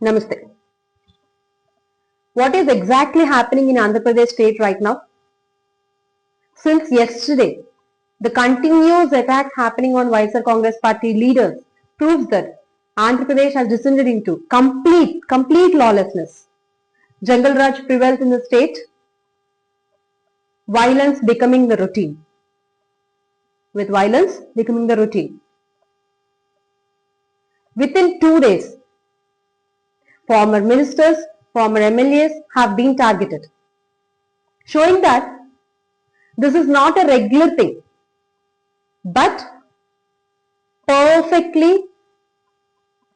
Namaste. What is exactly happening in Andhra Pradesh state right now? Since yesterday, the continuous attack happening on YSR Congress party leaders proves that Andhra Pradesh has descended into complete lawlessness. Jungle Raj prevails in the state, violence becoming the routine. With violence becoming the routine. Within 2 days, former ministers, former MLAs have been targeted, showing that this is not a regular thing, but perfectly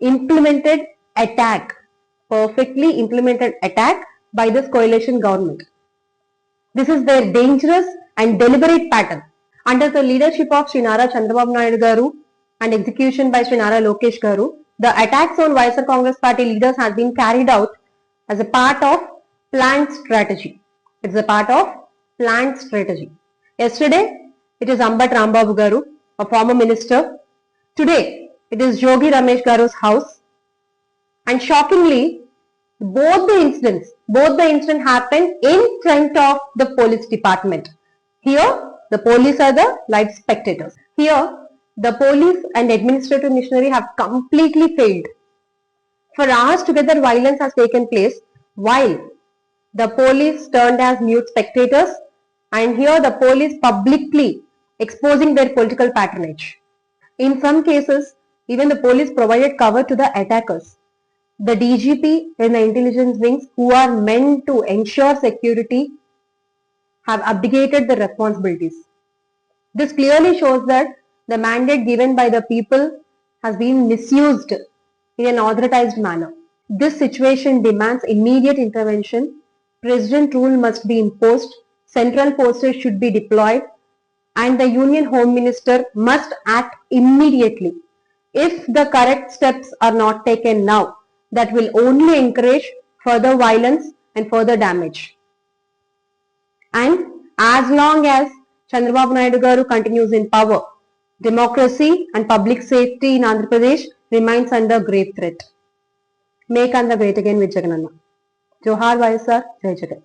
implemented attack by this coalition government. This is their dangerous and deliberate pattern. Under the leadership of Sri Nara Chandrababu Naidu Garu and execution by Sri Nara Lokesh Garu, the attacks on YSR Congress party leaders has been carried out as a part of planned strategy. It's a part of planned strategy. Yesterday, it is Ambat Rambabu Garu, a former minister. Today, it is Jogi Ramesh Garu's house. And shockingly, both the incidents happened in front of the police department. Here, the police are the live spectators. Here, the police and administrative machinery have completely failed. For hours together, violence has taken place while the police turned as mute spectators, and here the police publicly exposing their political patronage. In some cases, even the police provided cover to the attackers. The DGP and the intelligence wings who are meant to ensure security have abdicated their responsibilities. This clearly shows that the mandate given by the people has been misused in an authorized manner. This situation demands immediate intervention. President rule must be imposed, central forces should be deployed, and the Union Home Minister must act immediately. If the correct steps are not taken now, that will only encourage further violence and further damage. And as long as Chandrababu Naidu Garu continues in power, democracy and public safety in Andhra Pradesh remains under grave threat. Make Andhra great again with Jagananna. Johar YSR, Jai Jagan.